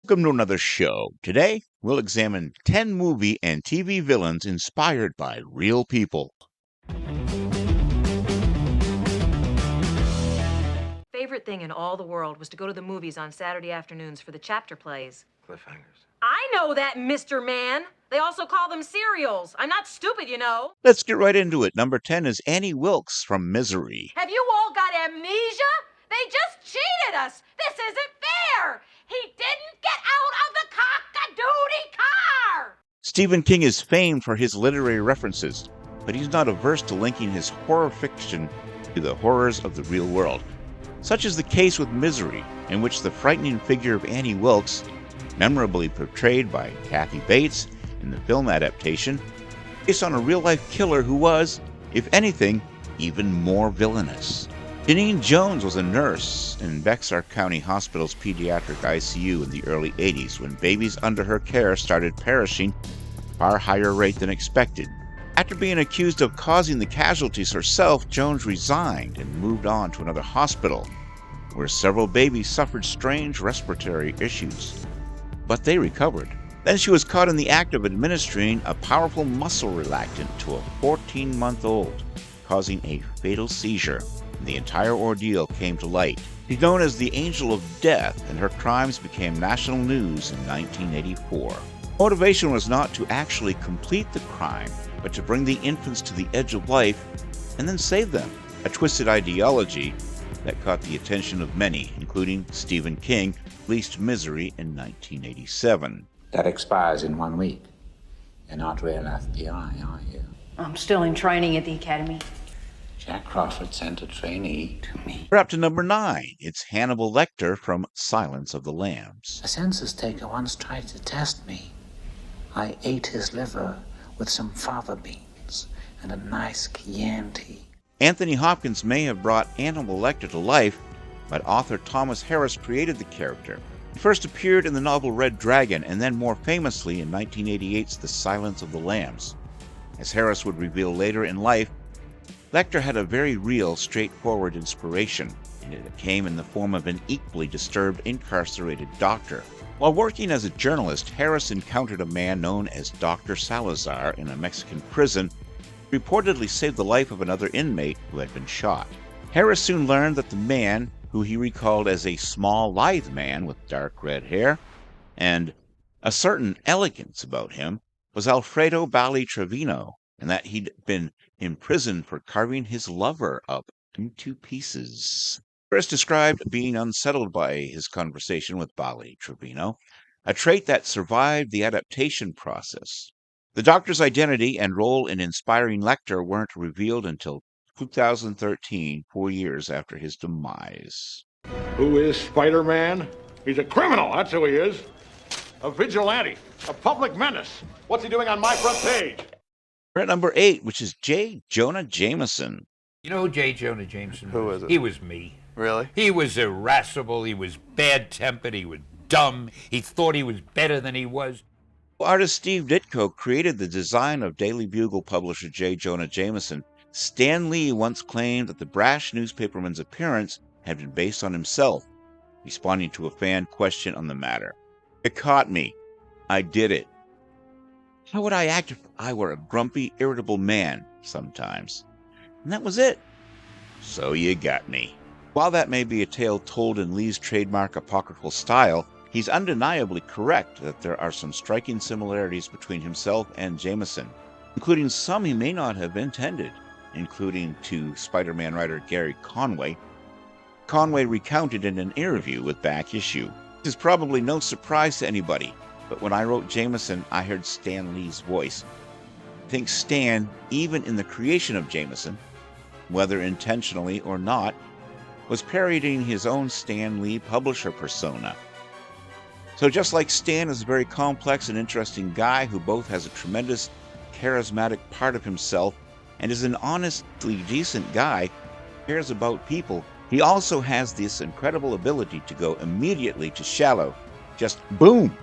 Welcome to another show. Today, we'll examine 10 movie and TV villains inspired by real people. Favorite thing in all the world was to go to the movies on Saturday afternoons for the chapter plays. Cliffhangers. I know that, Mr. Man. They also call them serials. I'm not stupid, you know. Let's get right into it. Number 10 is Annie Wilkes from Misery. Have you all got amnesia? They just cheated us. This isn't fair. He didn't get out of the cock-a-doodie car. Stephen King is famed for his literary references, but he's not averse to linking his horror fiction to the horrors of the real world. Such is the case with Misery, in which the frightening figure of Annie Wilkes, memorably portrayed by Kathy Bates in the film adaptation, based on a real-life killer who was, if anything, even more villainous. Janine Jones was a nurse in Bexar County Hospital's pediatric ICU in the early 80s when babies under her care started perishing at a far higher rate than expected. After being accused of causing the casualties herself, Jones resigned and moved on to another hospital, where several babies suffered strange respiratory issues. But they recovered. Then she was caught in the act of administering a powerful muscle relaxant to a 14-month-old, causing a fatal seizure. The entire ordeal came to light. She's known as the Angel of Death, and her crimes became national news in 1984. Motivation was not to actually complete the crime, but to bring the infants to the edge of life and then save them. A twisted ideology that caught the attention of many, including Stephen King, released Misery in 1987. That expires in 1 week. You're not real FBI, are you? I'm still in training at the academy. Jack Crawford sent a trainee to me. We're up to number 9. It's Hannibal Lecter from Silence of the Lambs. A census taker once tried to test me. I ate his liver with some fava beans and a nice Chianti. Anthony Hopkins may have brought Hannibal Lecter to life, but author Thomas Harris created the character. He first appeared in the novel Red Dragon, and then more famously in 1988's The Silence of the Lambs. As Harris would reveal later in life, Lecter had a very real, straightforward inspiration, and it came in the form of an equally disturbed, incarcerated doctor. While working as a journalist, Harris encountered a man known as Dr. Salazar in a Mexican prison, who reportedly saved the life of another inmate who had been shot. Harris soon learned that the man, who he recalled as a small, lithe man with dark red hair and a certain elegance about him, was Alfredo Bali Trevino, and that he'd been imprisoned for carving his lover up into pieces. Harris described being unsettled by his conversation with Bali Trevino, a trait that survived the adaptation process. The doctor's identity and role in inspiring Lecter weren't revealed until 2013, 4 years after his demise. Who is Spider-Man? He's a criminal, that's who he is. A vigilante, a public menace. What's he doing on my front page? We're at number 8, which is Jonah Jameson. You know who Jonah Jameson was? Who is it? He was me. Really? He was irascible, he was bad-tempered, he was dumb, he thought he was better than he was. Artist Steve Ditko created the design of Daily Bugle publisher J. Jonah Jameson. Stan Lee once claimed that the brash newspaperman's appearance had been based on himself, responding to a fan question on the matter. It caught me. I did it. How would I act if I were a grumpy, irritable man sometimes? And that was it. So you got me. While that may be a tale told in Lee's trademark apocryphal style, he's undeniably correct that there are some striking similarities between himself and Jameson, including some he may not have intended, including to Spider-Man writer Gary Conway. Conway recounted in an interview with Back Issue. This is probably no surprise to anybody, but when I wrote Jameson, I heard Stan Lee's voice. I think Stan, even in the creation of Jameson, whether intentionally or not, was parodying his own Stan Lee publisher persona. So just like Stan is a very complex and interesting guy who both has a tremendous charismatic part of himself and is an honestly decent guy who cares about people, he also has this incredible ability to go immediately to shallow. Just boom!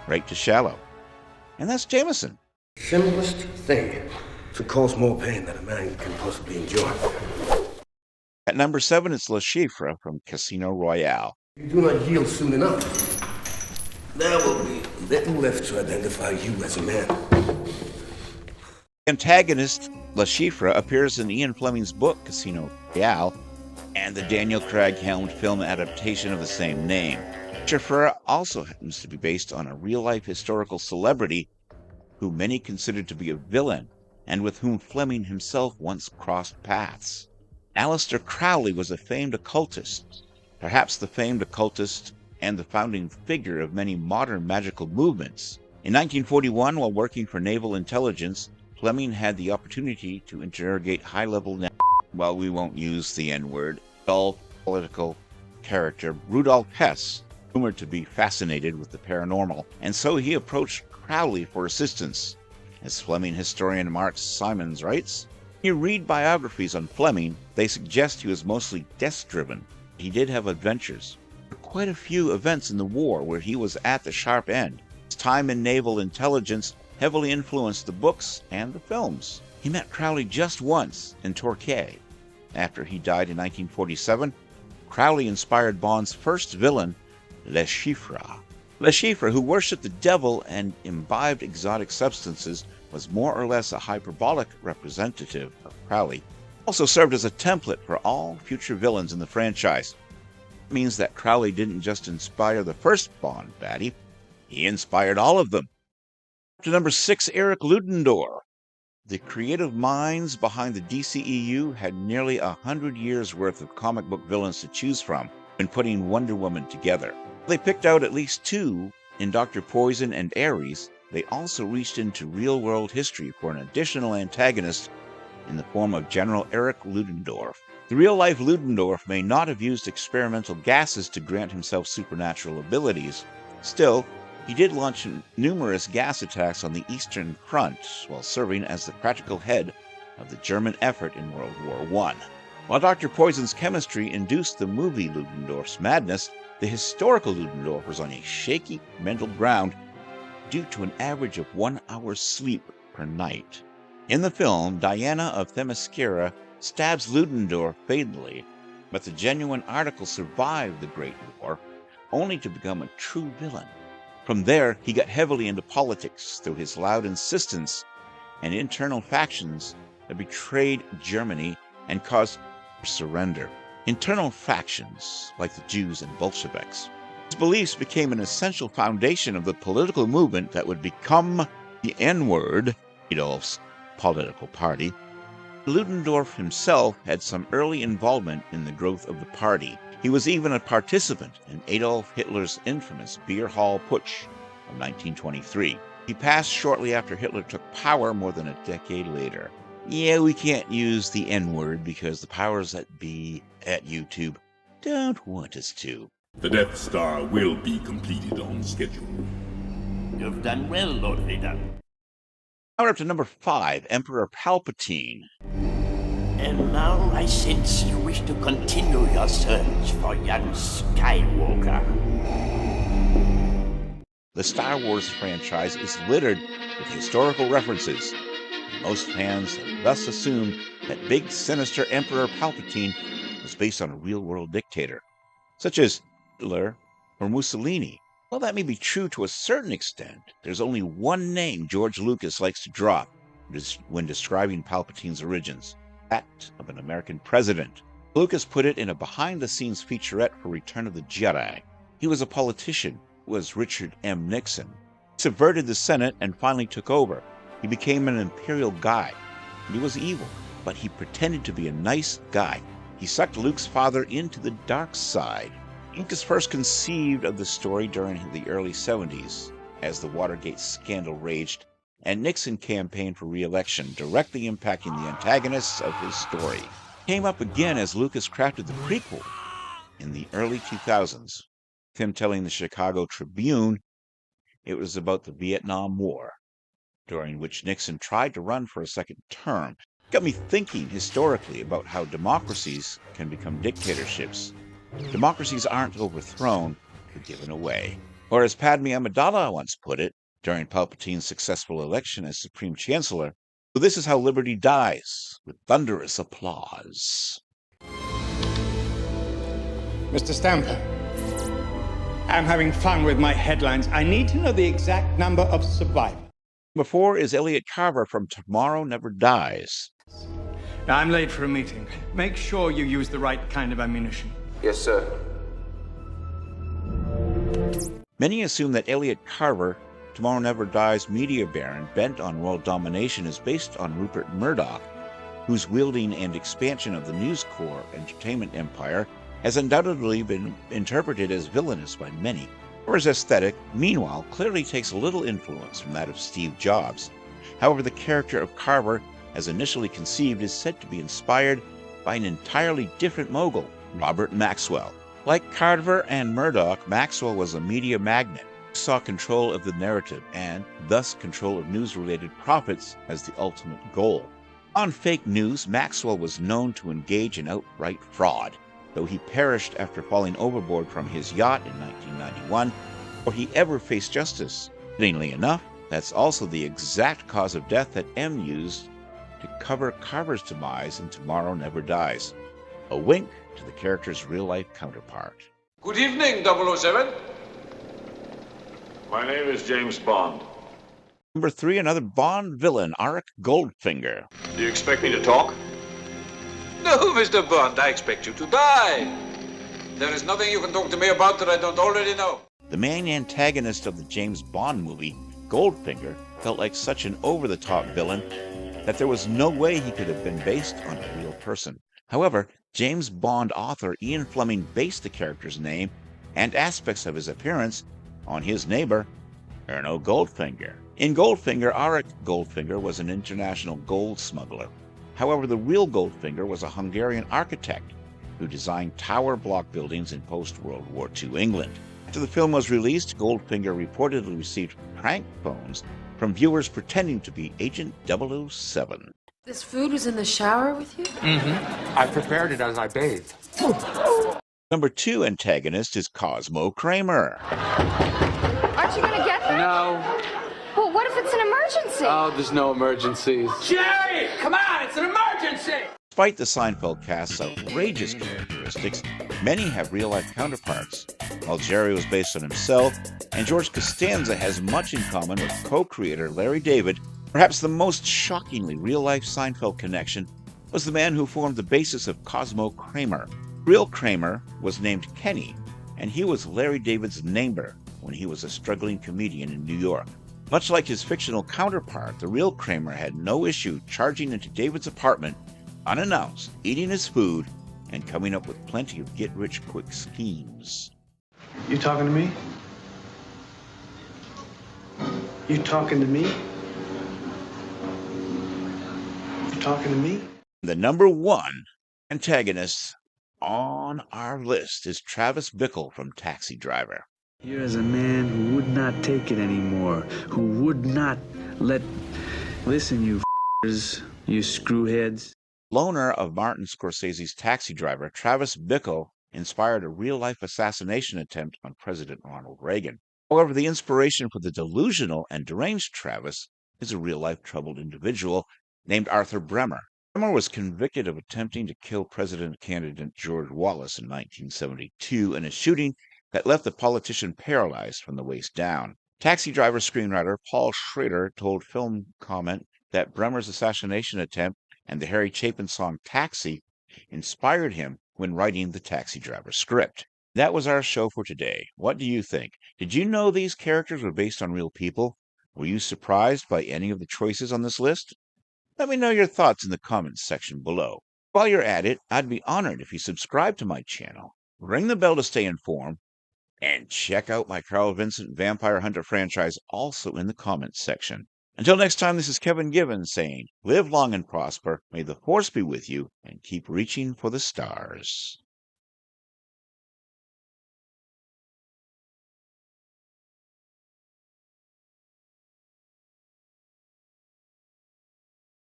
Right to shallow. And that's Jameson. Simplest thing to cause more pain than a man can possibly enjoy. At number 7, it's Le Chiffre from Casino Royale. You do not yield soon enough. There will be little left to identify you as a man. Antagonist Le Chiffre appears in Ian Fleming's book Casino Royale and the Daniel Craig-helmed film adaptation of the same name. Chiffre also happens to be based on a real-life historical celebrity who many considered to be a villain and with whom Fleming himself once crossed paths. Alist Crowley was a famed occultist, perhaps the famed occultist and the founding figure of many modern magical movements. In 1941, while working for naval intelligence, Fleming had the opportunity to interrogate high-level, well, we won't use the N-word, dull political character Rudolf Hess, rumored to be fascinated with the paranormal, and so he approached Crowley for assistance. As Fleming historian Mark Simons writes, when you read biographies on Fleming, they suggest he was mostly desk-driven. He did have adventures. There were quite a few events in the war where he was at the sharp end. His time in naval intelligence heavily influenced the books and the films. He met Crowley just once in Torquay. After he died in 1947, Crowley inspired Bond's first villain, Le Chiffre. Le Chiffre, who worshipped the devil and imbibed exotic substances, was more or less a hyperbolic representative of Crowley. Also served as a template for all future villains in the franchise. It means that Crowley didn't just inspire the first Bond baddie, he inspired all of them. To number 6, Eric Ludendorf. The creative minds behind the DCEU had nearly 100 years' worth of comic book villains to choose from when putting Wonder Woman together. They picked out at least 2 in Dr. Poison and Ares. They also reached into real-world history for an additional antagonist in the form of General Eric Ludendorf. The real-life Ludendorf may not have used experimental gases to grant himself supernatural abilities. Still, he did launch numerous gas attacks on the Eastern Front while serving as the practical head of the German effort in World War I. While Dr. Poison's chemistry induced the movie Ludendorff's madness, the historical Ludendorff was on a shaky mental ground due to an average of 1 hour's sleep per night. In the film, Diana of Themyscira stabs Ludendorff fatally, but the genuine article survived the Great War, only to become a true villain. From there, he got heavily into politics through his loud insistence and internal factions that betrayed Germany and caused surrender. Internal factions, like the Jews and Bolsheviks. His beliefs became an essential foundation of the political movement that would become the N-word, Adolf's political party. Ludendorff himself had some early involvement in the growth of the party. He was even a participant in Adolf Hitler's infamous Beer Hall Putsch of 1923. He passed shortly after Hitler took power more than a decade later. Yeah, we can't use the N-word because the powers that be at YouTube don't want us to. The Death Star will be completed on schedule. You've done well, Lord Vader. Now we're up to number 5, Emperor Palpatine. And now I sense you wish to continue your search for young Skywalker. The Star Wars franchise is littered with historical references. Most fans have thus assumed that big, sinister Emperor Palpatine was based on a real-world dictator, such as Hitler or Mussolini. While that may be true to a certain extent, there's only one name George Lucas likes to drop when describing Palpatine's origins. That of an American president. Lucas put it in a behind-the-scenes featurette for Return of the Jedi. He was a politician, was Richard M. Nixon. He subverted the Senate and finally took over. He became an imperial guy. He was evil, but he pretended to be a nice guy. He sucked Luke's father into the dark side. Lucas first conceived of the story during the early 70s, as the Watergate scandal raged, and Nixon campaigned for re-election, directly impacting the antagonists of his story. It came up again as Lucas crafted the prequel in the early 2000s, with him telling the Chicago Tribune it was about the Vietnam War, during which Nixon tried to run for a second term. It got me thinking historically about how democracies can become dictatorships. Democracies aren't overthrown, they're given away. Or as Padme Amidala once put it, during Palpatine's successful election as Supreme Chancellor, so this is how liberty dies, with thunderous applause. Mr. Stamper, I'm having fun with my headlines. I need to know the exact number of survivors. Number 4 is Elliot Carver from Tomorrow Never Dies. I'm late for a meeting. Make sure you use the right kind of ammunition. Yes, sir. Many assume that Elliot Carver, Tomorrow Never Dies media baron bent on world domination, is based on Rupert Murdoch, whose wielding and expansion of the News Corp entertainment empire has undoubtedly been interpreted as villainous by many. Carver's aesthetic, meanwhile, clearly takes a little influence from that of Steve Jobs. However, the character of Carver, as initially conceived, is said to be inspired by an entirely different mogul, Robert Maxwell. Like Carver and Murdoch, Maxwell was a media magnate who saw control of the narrative and, thus, control of news-related profits as the ultimate goal. On fake news, Maxwell was known to engage in outright fraud, though he perished after falling overboard from his yacht in 1991 before he ever faced justice. Fittingly enough, that's also the exact cause of death that M used to cover Carver's demise in Tomorrow Never Dies. A wink to the character's real-life counterpart. Good evening, 007. My name is James Bond. Number 3, another Bond villain, Aric Goldfinger. Do you expect me to talk? No, Mr. Bond, I expect you to die. There is nothing you can talk to me about that I don't already know. The main antagonist of the James Bond movie, Goldfinger, felt like such an over-the-top villain that there was no way he could have been based on a real person. However, James Bond author Ian Fleming based the character's name and aspects of his appearance on his neighbor, Erno Goldfinger. In Goldfinger, Auric Goldfinger was an international gold smuggler. However, the real Goldfinger was a Hungarian architect who designed tower block buildings in post-World War II England. After the film was released, Goldfinger reportedly received prank phones from viewers pretending to be Agent 007. This food was in the shower with you? Mm-hmm. I prepared it as I bathed. Number 2 antagonist is Cosmo Kramer. Aren't you gonna get there? No. Well, what if it's an emergency? Oh, there's no emergencies. Jerry, come on, it's an emergency! Despite the Seinfeld cast's outrageous characteristics, many have real-life counterparts. While Jerry was based on himself, and George Costanza has much in common with co-creator Larry David, perhaps the most shockingly real-life Seinfeld connection was the man who formed the basis of Cosmo Kramer. Real Kramer was named Kenny, and he was Larry David's neighbor when he was a struggling comedian in New York. Much like his fictional counterpart, the real Kramer had no issue charging into David's apartment unannounced, eating his food, and coming up with plenty of get-rich-quick schemes. You talking to me? You talking to me? You talking to me? The number 1 antagonist on our list is Travis Bickle from Taxi Driver. Here is a man who would not take it anymore, who would not let... Listen, you f***ers, you screwheads. Loner of Martin Scorsese's Taxi Driver, Travis Bickle inspired a real-life assassination attempt on President Ronald Reagan. However, the inspiration for the delusional and deranged Travis is a real-life troubled individual named Arthur Bremer. Bremer was convicted of attempting to kill president candidate George Wallace in 1972 in a shooting that left the politician paralyzed from the waist down. Taxi Driver screenwriter Paul Schrader told Film Comment that Bremer's assassination attempt and the Harry Chapin song Taxi inspired him when writing the Taxi Driver script. That was our show for today. What do you think? Did you know these characters were based on real people? Were you surprised by any of the choices on this list? Let me know your thoughts in the comments section below. While you're at it, I'd be honored if you subscribe to my channel, ring the bell to stay informed, and check out my Carl Vincent Vampire Hunter franchise also in the comments section. Until next time, this is Kevin Given saying, live long and prosper, may the force be with you, and keep reaching for the stars.